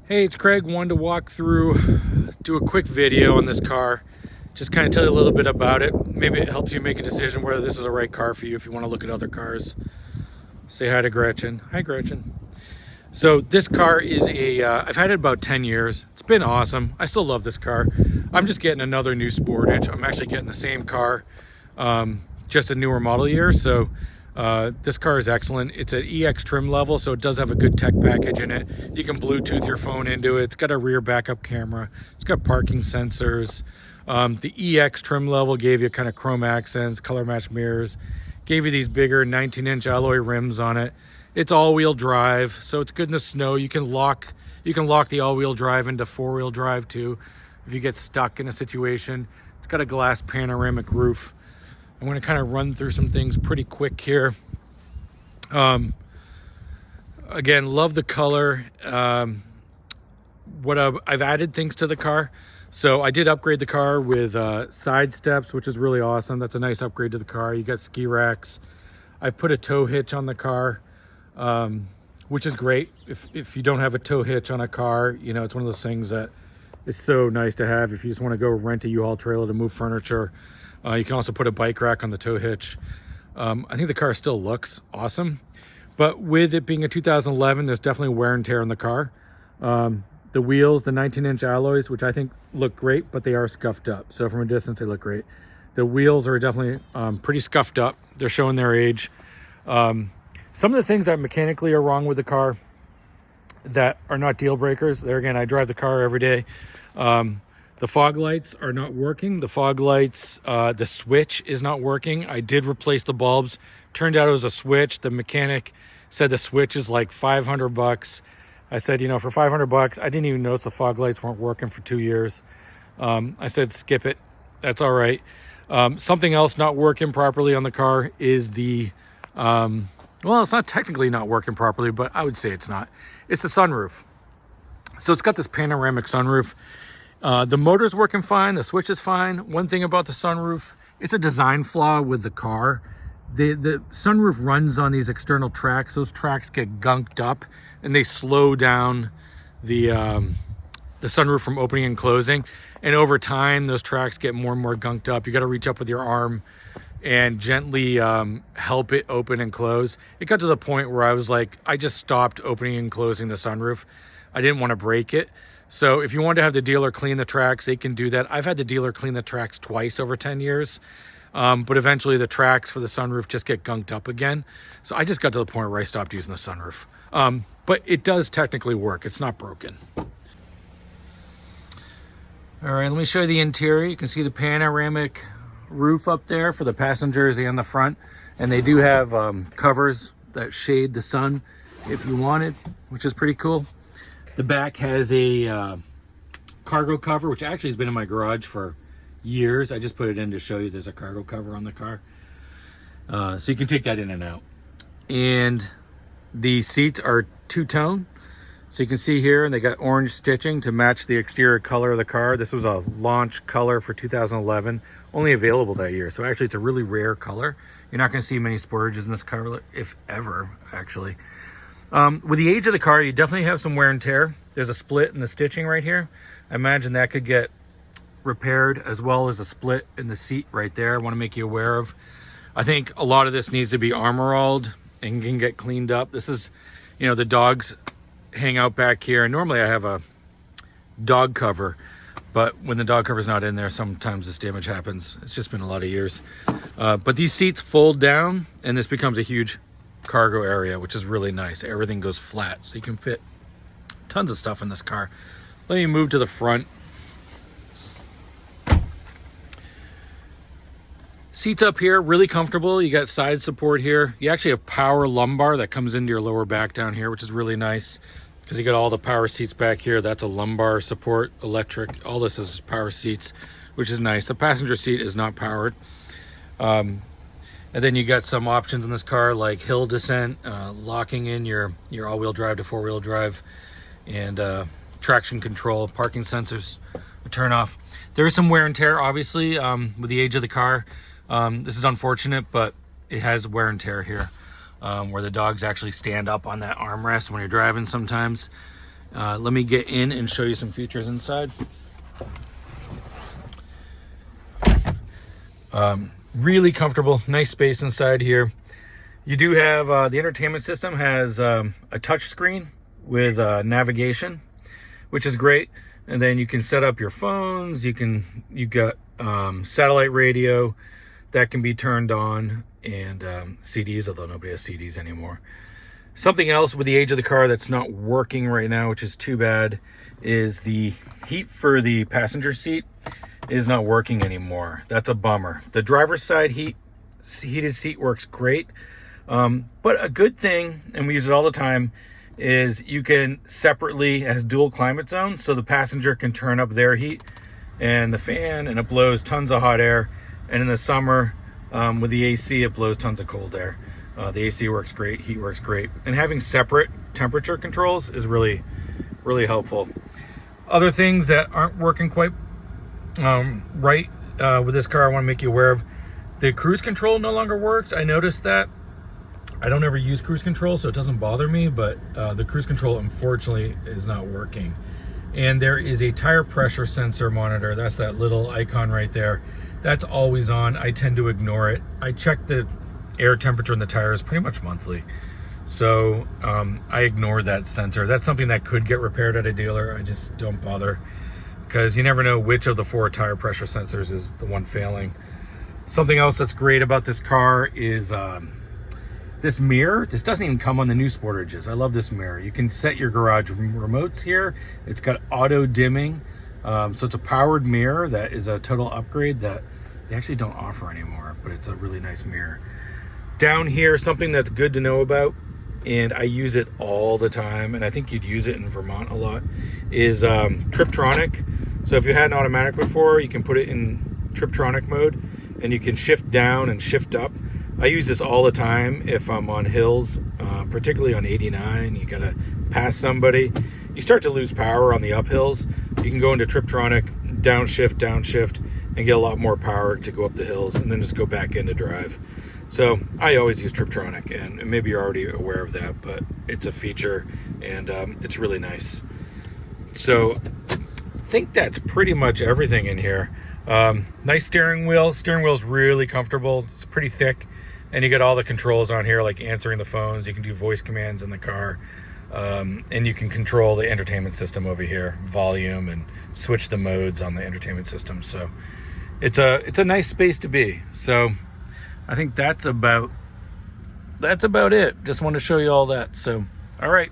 Hey, it's Craig. Wanted to walk through, do a quick video on this car. Just kind of tell you a little bit about it. Maybe it helps you make a decision whether this is the right car for you if you want to look at other cars. Say hi to Gretchen. Hi, Gretchen. So this car is I've had it about 10 years. It's been awesome. I still love this car. I'm just getting another new Sportage. I'm actually getting the same car, just a newer model year. So this car is excellent. It's an EX trim level, so it does have a good tech package in it. You can Bluetooth your phone into it. It's got a rear backup camera. It's got parking sensors. The EX trim level gave you kind of chrome accents, color match mirrors, gave you these bigger 19-inch alloy rims on it. It's all-wheel drive, so it's good in the snow. You can lock the all-wheel drive into four-wheel drive too if you get stuck in a situation. It's got a glass panoramic roof. I'm going to kind of run through some things pretty quick here. Again, love the color. I've added things to the car. So I did upgrade the car with side steps, which is really awesome. That's a nice upgrade to the car. You got ski racks. I put a tow hitch on the car, which is great. If you don't have a tow hitch on a car, you know, it's one of those things that it's so nice to have if you just want to go rent a U-Haul trailer to move furniture. You can also put a bike rack on the tow hitch. I think the car still looks awesome, but with it being a 2011, there's definitely wear and tear on the car. The wheels, the 19-inch alloys, which I think look great, but they are scuffed up. So from a distance, they look great. The wheels are definitely pretty scuffed up. They're showing their age. Some of the things that mechanically are wrong with the car that are not deal breakers. There again, I drive the car every day. The fog lights are not working. The fog lights, the switch is not working. I did replace the bulbs. Turned out it was a switch. The mechanic said the switch is like $500. I said, you know, for $500, I didn't even notice the fog lights weren't working for 2 years. I said, skip it. That's all right. Something else not working properly on the car is the, well, it's not technically not working properly, but I would say it's not. It's the sunroof. So it's got this panoramic sunroof. The motor's working fine. The switch is fine. One thing about the sunroof, it's a design flaw with the car. The sunroof runs on these external tracks. Those tracks get gunked up and they slow down the sunroof from opening and closing. And over time, those tracks get more and more gunked up. You got to reach up with your arm and gently help it open and close. It got to the point where I was like, I just stopped opening and closing the sunroof. I didn't want to break it. So if you want to have the dealer clean the tracks, they can do that. I've had the dealer clean the tracks twice over 10 years. But eventually the tracks for the sunroof just get gunked up again. So I just got to the point where I stopped using the sunroof. But it does technically work. It's not broken. All right, let me show you the interior. You can see the panoramic roof up there for the passengers and the front. And they do have covers that shade the sun if you want it, which is pretty cool. The back has a cargo cover, which actually has been in my garage for years. I just put it in to show you there's a cargo cover on the car. So you can take that in and out. And the seats are two-tone. So you can see here, and they got orange stitching to match the exterior color of the car. This was a launch color for 2011, only available that year. So actually it's a really rare color. You're not gonna see many Sportages in this color, if ever, actually. With the age of the car, you definitely have some wear and tear. There's a split in the stitching right here. I imagine that could get repaired, as well as a split in the seat right there. I want to make you aware of. I think a lot of this needs to be armoralled and can get cleaned up. This is, you know, the dogs hang out back here. And normally I have a dog cover, but when the dog cover's not in there, sometimes this damage happens. It's just been a lot of years. But these seats fold down and this becomes a huge cargo area, which is really nice. Everything goes flat, so you can fit tons of stuff in this car. Let me move to the front. Seats up here, really comfortable. You got side support here. You actually have power lumbar that comes into your lower back down here, which is really nice because you got all the power seats back here. That's a lumbar support, electric. All this is just power seats, which is nice. The passenger seat is not powered. And then you got some options in this car like hill descent, locking in your all-wheel drive to four-wheel drive, and traction control, parking sensors, a turn off. There is some wear and tear, obviously, with the age of the car. This is unfortunate, but it has wear and tear here, where the dogs actually stand up on that armrest when you're driving sometimes. Let me get in and show you some features inside. Really comfortable, nice space inside here. You do have the entertainment system has a touch screen with navigation, which is great. And then you can set up your phones. You got satellite radio that can be turned on, and CDs, although nobody has CDs anymore. Something else with the age of the car that's not working right now, which is too bad, is the heat for the passenger seat is not working anymore. That's a bummer. The driver's side heated seat works great. But a good thing, and we use it all the time, is you can separately, it has dual climate zones, so the passenger can turn up their heat and the fan, and it blows tons of hot air. And in the summer, with the AC, it blows tons of cold air. The AC works great, heat works great. And having separate temperature controls is really, really helpful. Other things that aren't working quite right with this car, I want to make you aware of. The cruise control no longer works. I noticed that. I don't ever use cruise control, so it doesn't bother me, but the cruise control, unfortunately, is not working. And there is a tire pressure sensor monitor. That's that little icon right there. That's always on. I tend to ignore it. I check the air temperature in the tires pretty much monthly. So I ignore that sensor. That's something that could get repaired at a dealer. I just don't bother, because you never know which of the 4 tire pressure sensors is the one failing. Something else that's great about this car is this mirror. This doesn't even come on the new Sportages. I love this mirror. You can set your garage remotes here. It's got auto dimming. So it's a powered mirror that is a total upgrade that they actually don't offer anymore, but it's a really nice mirror. Down here, something that's good to know about, and I use it all the time, and I think you'd use it in Vermont a lot, is Triptronic. So if you had an automatic before, you can put it in Triptronic mode, and you can shift down and shift up. I use this all the time if I'm on hills, particularly on 89. You gotta pass somebody. You start to lose power on the uphills. You can go into Triptronic, downshift, and get a lot more power to go up the hills, and then just go back in to drive. So I always use Triptronic, and maybe you're already aware of that, but it's a feature, and it's really nice. So I think that's pretty much everything in here. Nice steering wheel. Steering wheel's really comfortable. It's pretty thick, and you get all the controls on here, like answering the phones. You can do voice commands in the car, and you can control the entertainment system over here, volume, and switch the modes on the entertainment system. So it's a nice space to be. So I think that's about it. Just want to show you all that. So all right.